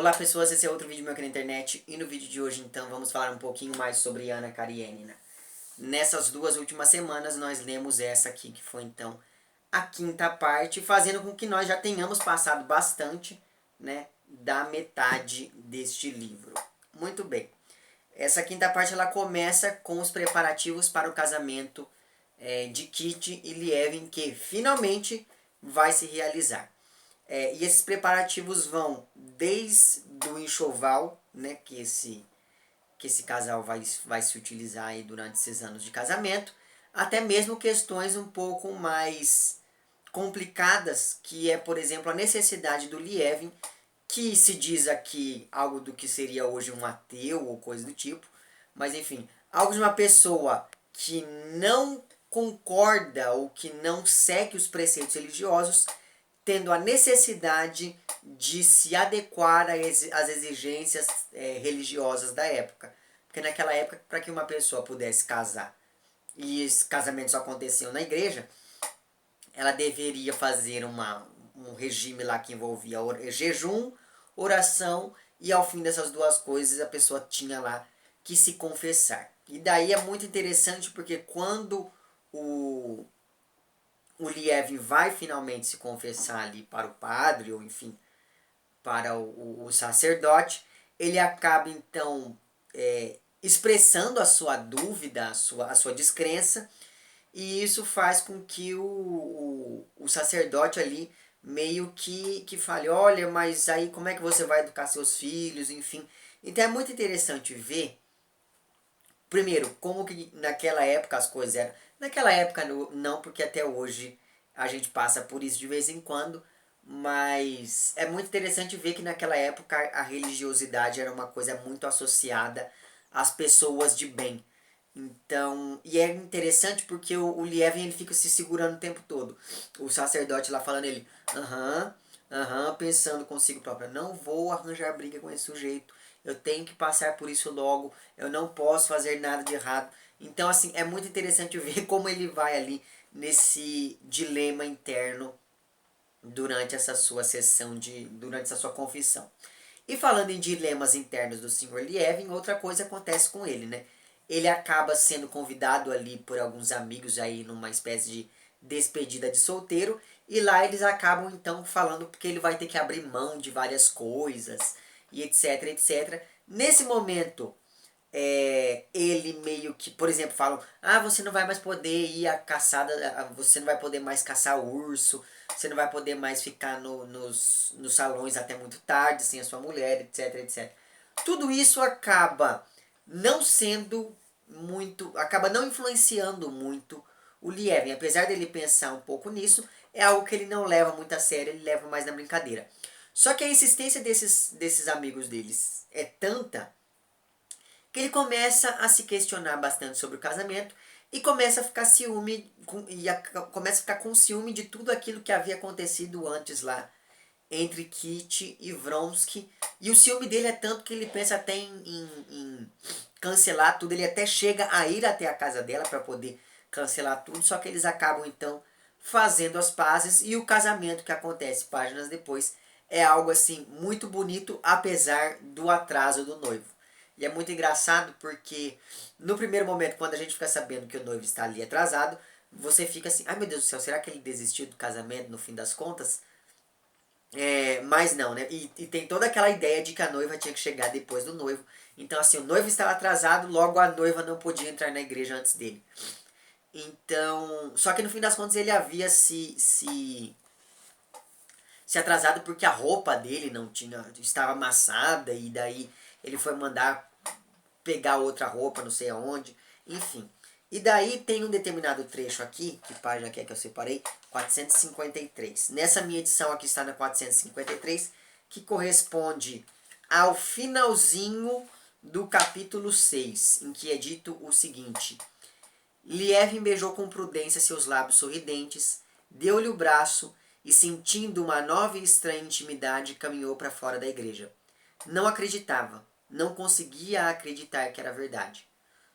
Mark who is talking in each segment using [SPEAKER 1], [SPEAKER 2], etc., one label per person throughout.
[SPEAKER 1] Olá pessoas, esse é outro vídeo meu aqui na internet e no vídeo de hoje então vamos falar um pouquinho mais sobre Ana Karenina. Nessas duas últimas semanas nós lemos essa aqui que foi então a quinta parte, fazendo com que nós já tenhamos passado bastante, né, da metade deste livro. Muito bem, essa quinta parte ela começa com os preparativos para o casamento de Kitty e Lievin, que finalmente vai se realizar. E esses preparativos vão desde o enxoval, né, que esse casal vai se utilizar aí durante esses anos de casamento, até mesmo questões um pouco mais complicadas, que é, por exemplo, a necessidade do Lievin, que se diz aqui algo do que seria hoje um ateu ou coisa do tipo, mas enfim, algo de uma pessoa que não concorda ou que não segue os preceitos religiosos, tendo a necessidade de se adequar às exigências religiosas da época. Porque naquela época, para que uma pessoa pudesse casar, e os casamentos aconteciam na igreja, ela deveria fazer um regime lá que envolvia jejum, oração, e ao fim dessas duas coisas a pessoa tinha lá que se confessar. E daí é muito interessante porque quando o Lievin vai finalmente se confessar ali para o padre, ou enfim, para o sacerdote, ele acaba então expressando a sua dúvida, a sua descrença, e isso faz com que o sacerdote ali meio que fale, olha, mas aí como é que você vai educar seus filhos, enfim. Então é muito interessante ver, primeiro, como que naquela época as coisas eram. Naquela época não, porque até hoje a gente passa por isso de vez em quando, mas é muito interessante ver que naquela época a religiosidade era uma coisa muito associada às pessoas de bem. Então, e é interessante porque o Lievin ele fica se segurando o tempo todo. O sacerdote lá falando ele, pensando consigo próprio, não vou arranjar briga com esse sujeito, eu tenho que passar por isso logo, eu não posso fazer nada de errado. Então, assim, é muito interessante ver como ele vai ali nesse dilema interno durante essa sua durante essa sua confissão. E falando em dilemas internos do Sr. Lievin, outra coisa acontece com ele, né? Ele acaba sendo convidado ali por alguns amigos aí numa espécie de despedida de solteiro, e lá eles acabam então falando porque ele vai ter que abrir mão de várias coisas e etc, etc. Nesse momento, ele meio que, por exemplo, falam, você não vai mais poder ir à caçada, você não vai poder mais caçar urso, você não vai poder mais ficar nos salões até muito tarde sem a sua mulher, etc, etc. Tudo isso acaba não sendo muito, acaba não influenciando muito o Lievin. Apesar dele pensar um pouco nisso, é algo que ele não leva muito a sério, ele leva mais na brincadeira. Só que a insistência desses amigos deles é tanta que ele começa a se questionar bastante sobre o casamento e começa a ficar começa a ficar com ciúme de tudo aquilo que havia acontecido antes lá entre Kitty e Vronsky. E o ciúme dele é tanto que ele pensa até em cancelar tudo. Ele até chega a ir até a casa dela para poder cancelar tudo. Só que eles acabam então fazendo as pazes. E o casamento que acontece páginas depois é algo assim muito bonito, apesar do atraso do noivo. E é muito engraçado porque no primeiro momento, quando a gente fica sabendo que o noivo está ali atrasado, você fica assim, ai meu Deus do céu, será que ele desistiu do casamento no fim das contas? Mas não, né? E tem toda aquela ideia de que a noiva tinha que chegar depois do noivo. Então, assim, o noivo estava atrasado, logo a noiva não podia entrar na igreja antes dele. Então, só que no fim das contas ele havia se atrasado porque a roupa dele não tinha, estava amassada e daí ele foi mandar pegar outra roupa, não sei aonde, enfim. E daí tem um determinado trecho aqui, que página que é que eu separei? 453. Nessa minha edição aqui está na 453, que corresponde ao finalzinho do capítulo 6, em que é dito o seguinte: Lievin beijou com prudência seus lábios sorridentes, deu-lhe o braço e, sentindo uma nova e estranha intimidade, caminhou para fora da igreja. Não acreditava, não conseguia acreditar que era verdade.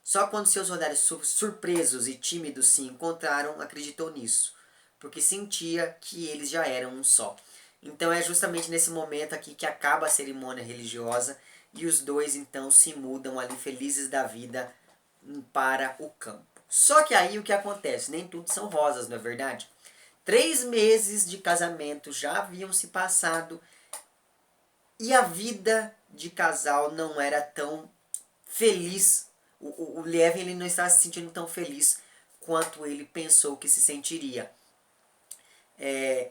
[SPEAKER 1] Só quando seus olhares surpresos e tímidos se encontraram, acreditou nisso, porque sentia que eles já eram um só. Então é justamente nesse momento aqui que acaba a cerimônia religiosa e os dois então se mudam ali felizes da vida para o campo. Só que aí o que acontece? Nem tudo são rosas, não é verdade? 3 meses de casamento já haviam se passado e a vida de casal não era tão feliz. O Lieven ele não estava se sentindo tão feliz quanto ele pensou que se sentiria.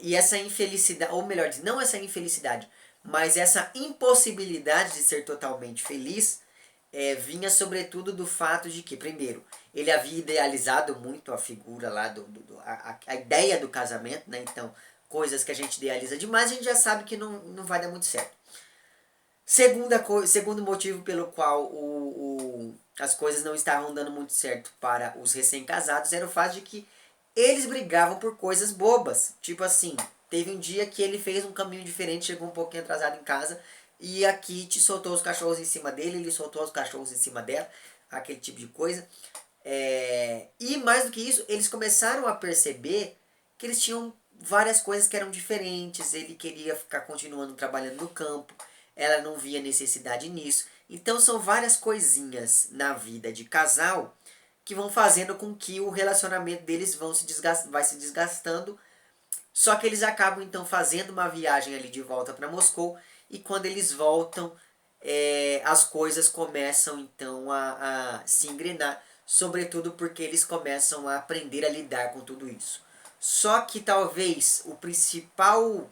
[SPEAKER 1] E essa infelicidade, ou melhor, não essa infelicidade, mas essa impossibilidade de ser totalmente feliz, vinha sobretudo do fato de que, primeiro, ele havia idealizado muito a figura lá, a ideia do casamento, né? Então, coisas que a gente idealiza demais, a gente já sabe que não vai dar muito certo. Segundo motivo pelo qual as coisas não estavam dando muito certo para os recém-casados era o fato de que eles brigavam por coisas bobas. Tipo assim, teve um dia que ele fez um caminho diferente, chegou um pouquinho atrasado em casa e a Kitty soltou os cachorros em cima dele, ele soltou os cachorros em cima dela, aquele tipo de coisa. E mais do que isso, eles começaram a perceber que eles tinham várias coisas que eram diferentes. Ele queria ficar continuando trabalhando no campo, ela não via necessidade nisso. Então são várias coisinhas na vida de casal que vão fazendo com que o relacionamento deles vai se desgastando. Só que eles acabam então fazendo uma viagem ali de volta para Moscou e quando eles voltam, as coisas começam então a se engrenar, sobretudo porque eles começam a aprender a lidar com tudo isso. Só que talvez o principal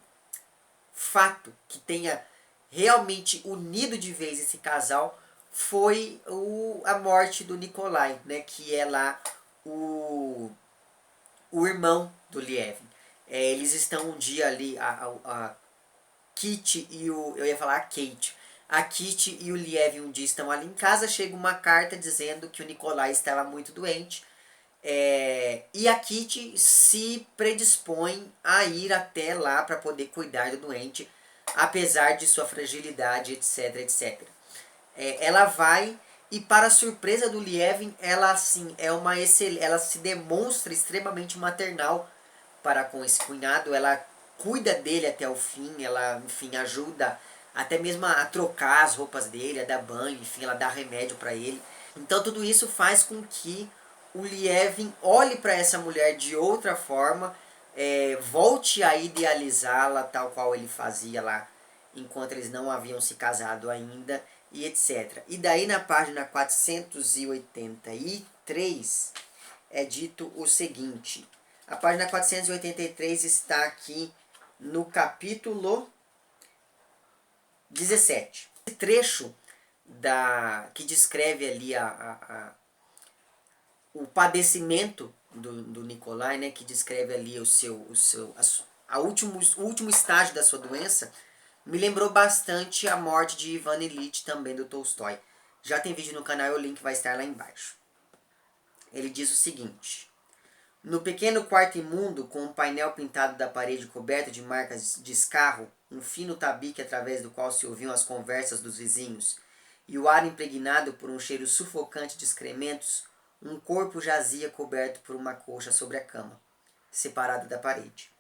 [SPEAKER 1] fato que tenha realmente unido de vez esse casal foi a morte do Nikolai, né, que é lá o, o irmão do Lievin. Eles estão um dia ali, a Kitty e o... Eu ia falar a Kate. A Kitty e o Lievin um dia estão ali em casa, chega uma carta dizendo que o Nikolai estava muito doente. E a Kitty se predispõe a ir até lá para poder cuidar do doente, apesar de sua fragilidade, etc, etc. Ela vai e para surpresa do Lievin, ela assim ela se demonstra extremamente maternal para com esse cunhado. Ela cuida dele até o fim, ela enfim ajuda até mesmo a trocar as roupas dele, a dar banho, enfim, ela dá remédio para ele. Então tudo isso faz com que o Lievin olhe para essa mulher de outra forma, volte a idealizá-la tal qual ele fazia lá enquanto eles não haviam se casado ainda, e etc. E daí na página 483 é dito o seguinte. A página 483 está aqui no capítulo 17. Esse trecho que descreve ali o padecimento do Nikolai, né, que descreve ali o último estágio da sua doença, me lembrou bastante a morte de Ivan Ilitch, também do Tolstói. Já tem vídeo no canal e o link vai estar lá embaixo. Ele diz o seguinte: no pequeno quarto imundo, com um painel pintado da parede coberto de marcas de escarro, um fino tabique através do qual se ouviam as conversas dos vizinhos, e o ar impregnado por um cheiro sufocante de excrementos, um corpo jazia coberto por uma colcha sobre a cama, separado da parede.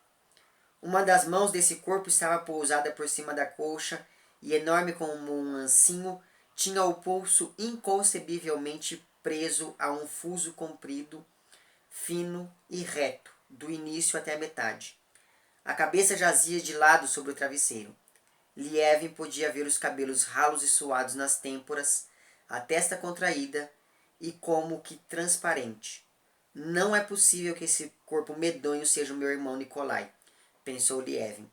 [SPEAKER 1] Uma das mãos desse corpo estava pousada por cima da colcha e, enorme como um ancinho, tinha o pulso inconcebivelmente preso a um fuso comprido, fino e reto, do início até a metade. A cabeça jazia de lado sobre o travesseiro. Lievin podia ver os cabelos ralos e suados nas têmporas, a testa contraída e como que transparente. Não é possível que esse corpo medonho seja o meu irmão Nikolai, pensou Lievin.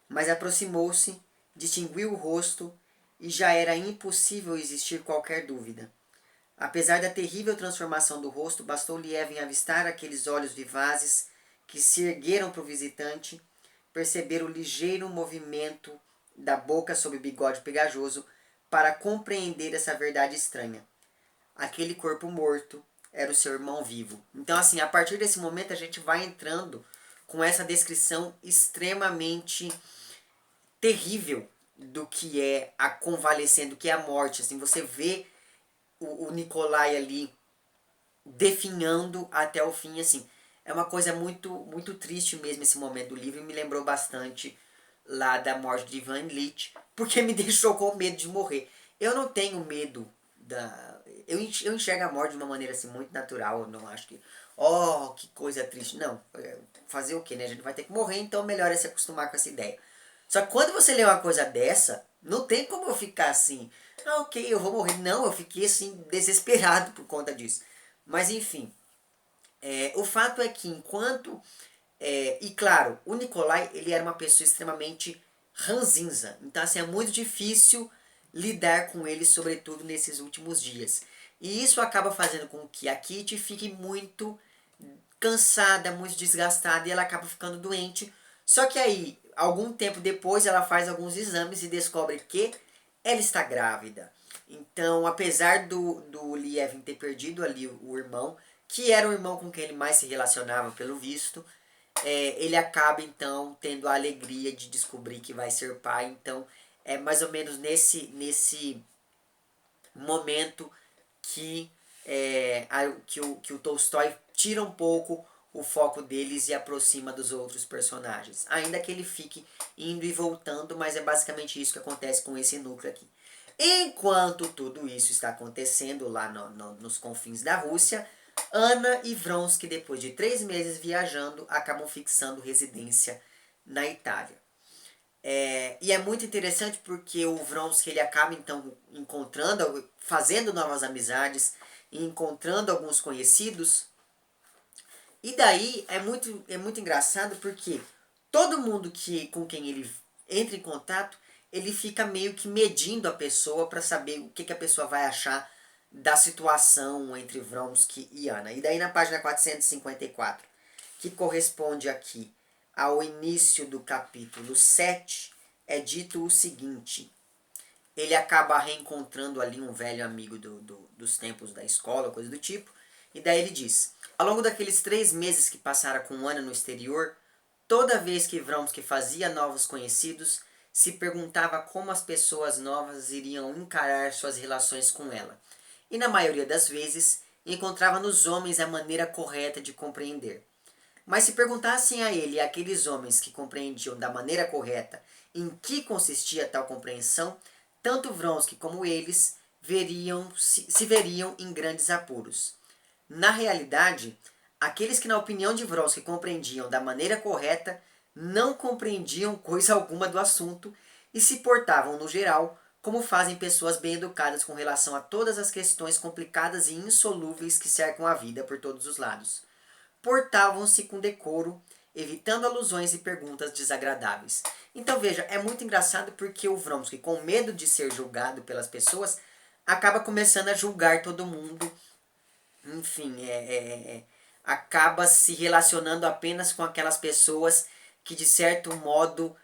[SPEAKER 1] Mas aproximou-se, distinguiu o rosto e já era impossível existir qualquer dúvida. Apesar da terrível transformação do rosto, bastou Lievin avistar aqueles olhos vivazes que se ergueram para o visitante, perceber o ligeiro movimento da boca sob o bigode pegajoso para compreender essa verdade estranha. Aquele corpo morto era o seu irmão vivo. Então, assim, a partir desse momento a gente vai entrando com essa descrição extremamente terrível do que é a convalescência, do que é a morte. Assim, você vê o Nikolai ali definhando até o fim, assim. É uma coisa muito, muito triste mesmo esse momento do livro e me lembrou bastante lá da morte de Ivan Ilitch, porque me deixou com medo de morrer. Eu não tenho medo da... Eu enxergo a morte de uma maneira assim muito natural, eu não acho que... Oh, que coisa triste. Não, fazer o que, né? A gente vai ter que morrer, então melhor é se acostumar com essa ideia. Só que quando você lê uma coisa dessa, não tem como eu ficar assim, ah, ok, eu vou morrer. Não, eu fiquei assim, desesperado por conta disso. Mas enfim, o fato é que enquanto... e claro, o Nikolai, ele era uma pessoa extremamente ranzinza. Então assim, é muito difícil lidar com ele, sobretudo nesses últimos dias. E isso acaba fazendo com que a Kitty fique muito cansada, muito desgastada e ela acaba ficando doente. Só que aí, algum tempo depois, ela faz alguns exames e descobre que ela está grávida. Então, apesar do Lievin ter perdido ali o irmão, que era o irmão com quem ele mais se relacionava pelo visto, ele acaba então tendo a alegria de descobrir que vai ser pai. Então, é mais ou menos nesse momento que, que o Tolstói tira um pouco o foco deles e aproxima dos outros personagens. Ainda que ele fique indo e voltando, mas é basicamente isso que acontece com esse núcleo aqui. Enquanto tudo isso está acontecendo lá nos confins da Rússia, Anna e Vronsky, depois de 3 meses viajando, acabam fixando residência na Itália. E é muito interessante porque o Vronsky ele acaba então encontrando, fazendo novas amizades e encontrando alguns conhecidos. E daí é muito engraçado porque todo mundo com quem ele entra em contato, ele fica meio que medindo a pessoa para saber o que a pessoa vai achar da situação entre Vronsky e Anna. E daí na página 454, que corresponde aqui ao início do capítulo 7, é dito o seguinte: ele acaba reencontrando ali um velho amigo dos tempos da escola, coisa do tipo, e daí ele diz: ao longo daqueles 3 meses que passara com Anna no exterior, toda vez que Vronsky fazia novos conhecidos, se perguntava como as pessoas novas iriam encarar suas relações com ela. E na maioria das vezes, encontrava nos homens a maneira correta de compreender. Mas se perguntassem a ele, aqueles homens que compreendiam da maneira correta, em que consistia tal compreensão, tanto Vronsky como eles se veriam em grandes apuros. Na realidade, aqueles que na opinião de Vronsky compreendiam da maneira correta, não compreendiam coisa alguma do assunto e se portavam, no geral, como fazem pessoas bem educadas com relação a todas as questões complicadas e insolúveis que cercam a vida por todos os lados. Portavam-se com decoro, evitando alusões e perguntas desagradáveis. Então veja, é muito engraçado porque o Vronsky, com medo de ser julgado pelas pessoas, acaba começando a julgar todo mundo. Enfim, acaba se relacionando apenas com aquelas pessoas que de certo modo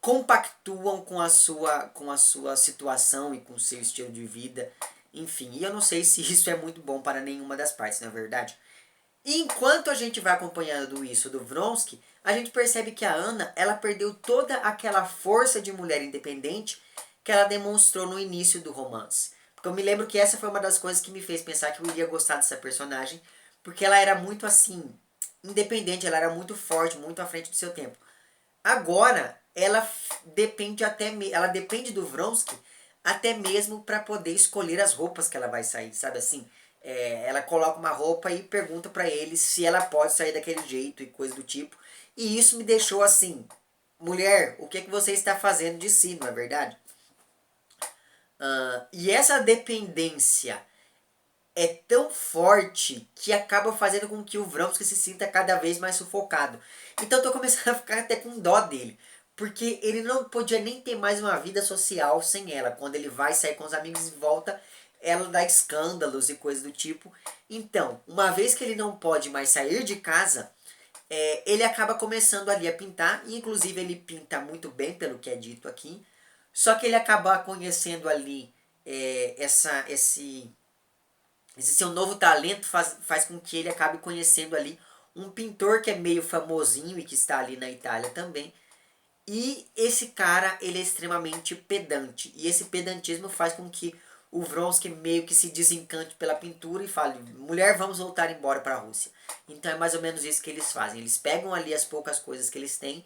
[SPEAKER 1] compactuam com a sua situação e com o seu estilo de vida. Enfim, e eu não sei se isso é muito bom para nenhuma das partes, não é verdade? E enquanto a gente vai acompanhando isso do Vronsky, a gente percebe que a Anna, ela perdeu toda aquela força de mulher independente que ela demonstrou no início do romance. Porque eu me lembro que essa foi uma das coisas que me fez pensar que eu iria gostar dessa personagem, porque ela era muito assim, independente, ela era muito forte, muito à frente do seu tempo. Agora, ela depende do Vronsky até mesmo para poder escolher as roupas que ela vai sair, sabe assim? Ela coloca uma roupa e pergunta para ele se ela pode sair daquele jeito e coisa do tipo. E isso me deixou assim, mulher, o que é que você está fazendo de si, não é verdade? E essa dependência é tão forte que acaba fazendo com que o Vronsky se sinta cada vez mais sufocado. Então eu tô começando a ficar até com dó dele. Porque ele não podia nem ter mais uma vida social sem ela. Quando ele vai sair com os amigos e volta, ela dá escândalos e coisas do tipo. Então, uma vez que ele não pode mais sair de casa, ele acaba começando ali a pintar. E inclusive ele pinta muito bem, pelo que é dito aqui. Só que ele acaba conhecendo ali esse seu novo talento faz com que ele acabe conhecendo ali um pintor que é meio famosinho e que está ali na Itália também. E esse cara, ele é extremamente pedante. E esse pedantismo faz com que o Vronsky meio que se desencante pela pintura e fale: mulher, vamos voltar embora para a Rússia. Então é mais ou menos isso que eles fazem. Eles pegam ali as poucas coisas que eles têm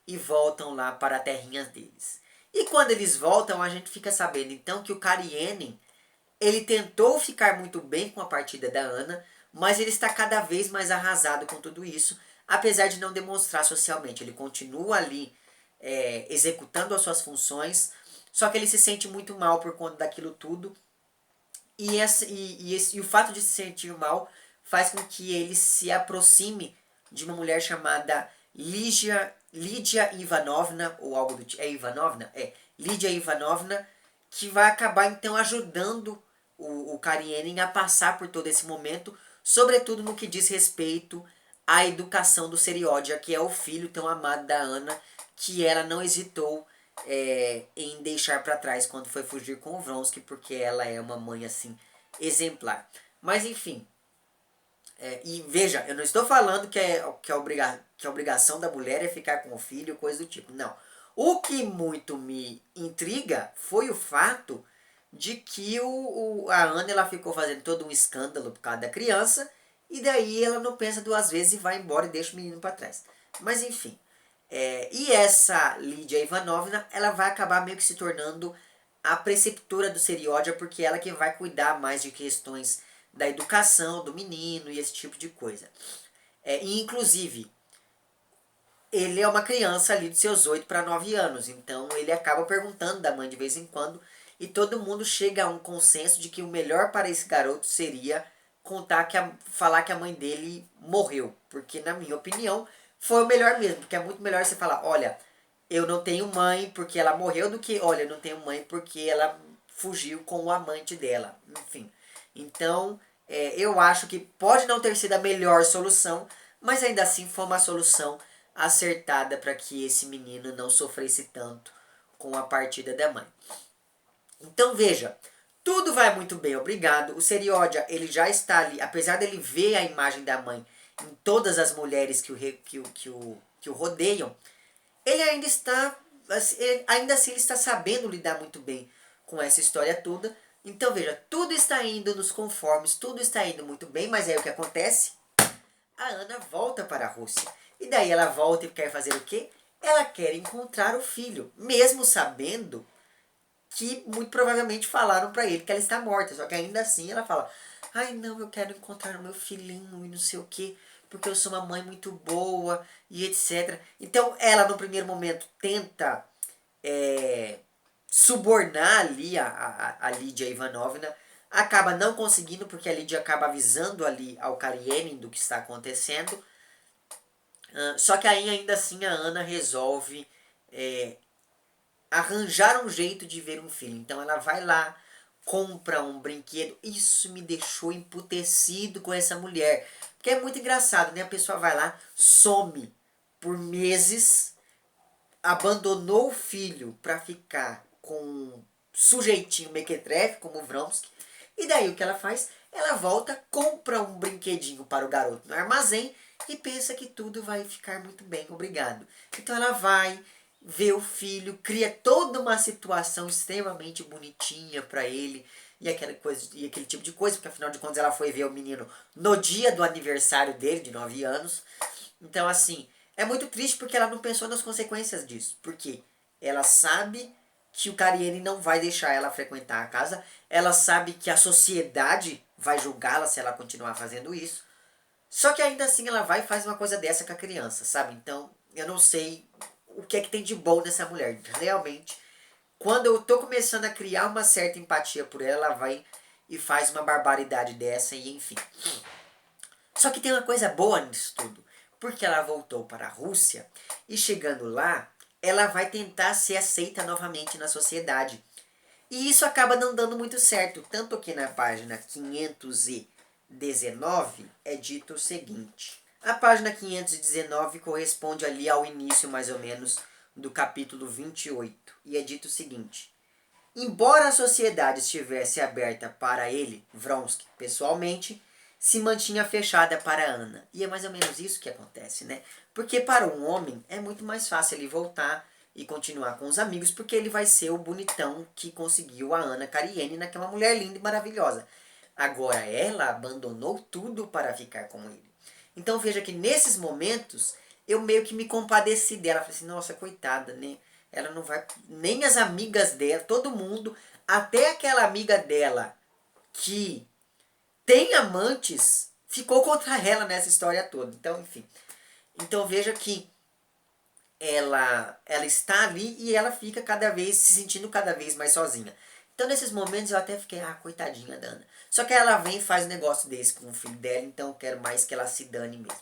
[SPEAKER 1] e voltam lá para a terrinha deles. E quando eles voltam, a gente fica sabendo então que o Cariene, ele tentou ficar muito bem com a partida da Ana, mas ele está cada vez mais arrasado com tudo isso, apesar de não demonstrar socialmente. Ele continua ali executando as suas funções, só que ele se sente muito mal por conta daquilo tudo. E o fato de se sentir mal faz com que ele se aproxime de uma mulher chamada Lídia Ivanovna, ou algo do tipo. É Ivanovna? É. Lídia Ivanovna, que vai acabar então ajudando o Karenin a passar por todo esse momento, sobretudo no que diz respeito à educação do Seriódia, que é o filho tão amado da Ana, que ela não hesitou em deixar para trás quando foi fugir com o Vronsky, porque ela é uma mãe assim exemplar. Mas enfim, e veja, eu não estou falando que a obrigação da mulher é ficar com o filho, coisa do tipo. Não. O que muito me intriga foi o fato de que a Ana ela ficou fazendo todo um escândalo por causa da criança, e daí ela não pensa duas vezes e vai embora e deixa o menino para trás. Mas enfim. E essa Lídia Ivanovna, ela vai acabar meio que se tornando a preceptora do Seriódia, porque ela que vai cuidar mais de questões da educação do menino e esse tipo de coisa. E inclusive, ele é uma criança ali de seus 8 para 9 anos, então ele acaba perguntando da mãe de vez em quando, e todo mundo chega a um consenso de que o melhor para esse garoto seria falar que a mãe dele morreu, porque na minha opinião foi o melhor mesmo, porque é muito melhor você falar, olha, eu não tenho mãe porque ela morreu, do que, olha, eu não tenho mãe porque ela fugiu com o amante dela, enfim. Então, eu acho que pode não ter sido a melhor solução, mas ainda assim foi uma solução acertada para que esse menino não sofresse tanto com a partida da mãe. Então veja, tudo vai muito bem, obrigado. O Seriódia, ele já está ali, apesar dele ver a imagem da mãe em todas as mulheres que o rodeiam, ele ainda está, ainda assim ele está sabendo lidar muito bem com essa história toda. Então veja, tudo está indo nos conformes, tudo está indo muito bem, mas aí o que acontece? A Ana volta para a Rússia. E daí ela volta e quer fazer o quê? Ela quer encontrar o filho, mesmo sabendo que muito provavelmente falaram para ele que ela está morta. Só que ainda assim ela fala, ai não, eu quero encontrar o meu filhinho e não sei o quê, porque eu sou uma mãe muito boa e etc. Então ela no primeiro momento tenta subornar ali a Lídia Ivanovna, acaba não conseguindo porque a Lídia acaba avisando ali ao Karenin do que está acontecendo. Só que aí ainda assim a Ana resolve arranjar um jeito de ver um filho. Então ela vai lá, compra um brinquedo. Isso me deixou emputecido com essa mulher. Porque é muito engraçado, né? A pessoa vai lá, some por meses, abandonou o filho para ficar com um sujeitinho mequetrefe, como o Vronsky. E daí o que ela faz? Ela volta, compra um brinquedinho para o garoto no armazém e pensa que tudo vai ficar muito bem, obrigado. Então ela vai, vê o filho, cria toda uma situação extremamente bonitinha para ele e aquela coisa, e aquele tipo de coisa, porque afinal de contas ela foi ver o menino no dia do aniversário dele, de 9 anos. Então assim, é muito triste porque ela não pensou nas consequências disso. Porque ela sabe que o Karenin não vai deixar ela frequentar a casa. Ela sabe que a sociedade vai julgá-la se ela continuar fazendo isso. Só que ainda assim ela vai e faz uma coisa dessa com a criança, sabe? Então eu não sei o que é que tem de bom nessa mulher. Realmente, quando eu tô começando a criar uma certa empatia por ela, ela vai e faz uma barbaridade dessa e enfim. Só que tem uma coisa boa nisso tudo, porque ela voltou para a Rússia e chegando lá, ela vai tentar ser aceita novamente na sociedade. E isso acaba não dando muito certo, tanto que na página 519 é dito o seguinte. A página 519 corresponde ali ao início mais ou menos do capítulo 28 e é dito o seguinte. Embora a sociedade estivesse aberta para ele, Vronsky, pessoalmente, se mantinha fechada para Ana. E é mais ou menos isso que acontece, né? Porque para um homem é muito mais fácil ele voltar e continuar com os amigos, porque ele vai ser o bonitão que conseguiu a Ana Karenina, que é uma mulher linda e maravilhosa. Agora ela abandonou tudo para ficar com ele. Então veja que nesses momentos eu meio que me compadeci dela. Falei assim, nossa, coitada, né? Ela não vai... Nem as amigas dela, todo mundo, até aquela amiga dela que tem amantes, ficou contra ela nessa história toda. Então, enfim. Então veja que ela está ali e ela fica cada vez, se sentindo cada vez mais sozinha. Então nesses momentos eu até fiquei, coitadinha da Ana. Só que ela vem e faz um negócio desse com o filho dela, então eu quero mais que ela se dane mesmo.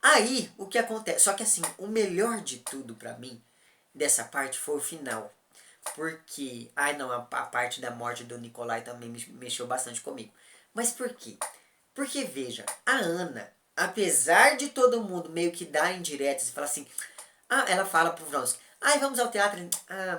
[SPEAKER 1] Aí, o que acontece? Só que assim, o melhor de tudo pra mim, dessa parte, foi o final. Porque, ai não, a parte da morte do Nikolai também mexeu bastante comigo. Mas por quê? Porque veja, a Ana, apesar de todo mundo meio que dar indiretas e falar assim, ela fala pro Vronsky, vamos ao teatro.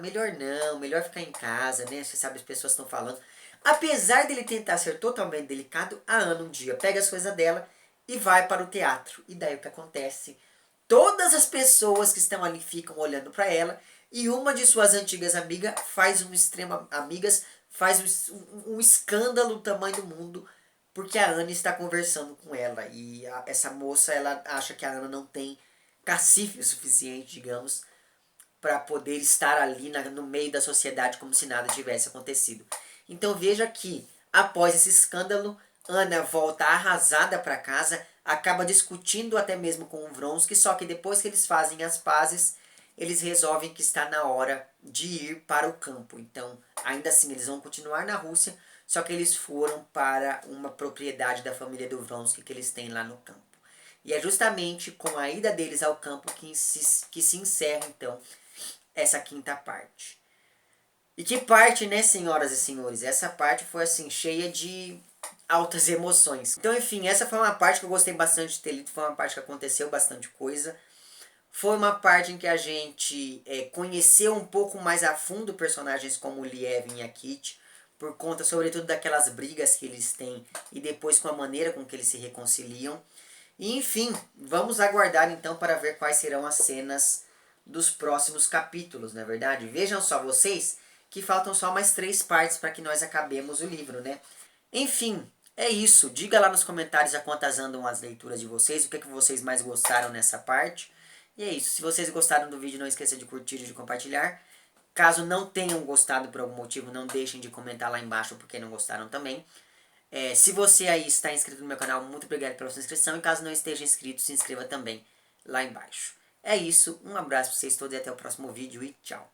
[SPEAKER 1] Melhor não, melhor ficar em casa, né? Você sabe, as pessoas estão falando. Apesar dele tentar ser totalmente delicado, a Ana um dia pega as coisas dela e vai para o teatro. E daí o que acontece? Todas as pessoas que estão ali ficam olhando para ela e uma de suas antigas amigas faz um escândalo do tamanho do mundo porque a Ana está conversando com ela e essa moça ela acha que a Ana não tem cacife o suficiente, digamos, para poder estar ali no meio da sociedade como se nada tivesse acontecido. Então veja que, após esse escândalo, Ana volta arrasada para casa, acaba discutindo até mesmo com o Vronsky, só que depois que eles fazem as pazes, eles resolvem que está na hora de ir para o campo. Então, ainda assim, eles vão continuar na Rússia, só que eles foram para uma propriedade da família do Vronsky que eles têm lá no campo. E é justamente com a ida deles ao campo que se encerra, então, essa quinta parte. E que parte, né, senhoras e senhores? Essa parte foi, assim, cheia de altas emoções. Então, enfim, essa foi uma parte que eu gostei bastante de ter lido. Foi uma parte que aconteceu bastante coisa. Foi uma parte em que a gente conheceu um pouco mais a fundo personagens como o Lievin e a Kitty, por conta, sobretudo, daquelas brigas que eles têm e depois com a maneira com que eles se reconciliam. E, enfim, vamos aguardar então para ver quais serão as cenas dos próximos capítulos, não é verdade? Vejam só vocês que faltam só mais 3 partes para que nós acabemos o livro, né? Enfim, é isso. Diga lá nos comentários a quantas andam as leituras de vocês, o que, é que vocês mais gostaram nessa parte. E é isso. Se vocês gostaram do vídeo, não esqueça de curtir e de compartilhar. Caso não tenham gostado por algum motivo, não deixem de comentar lá embaixo porque não gostaram também. Se você aí está inscrito no meu canal, muito obrigado pela sua inscrição. E caso não esteja inscrito, se inscreva também lá embaixo. É isso, um abraço para vocês todos e até o próximo vídeo e tchau.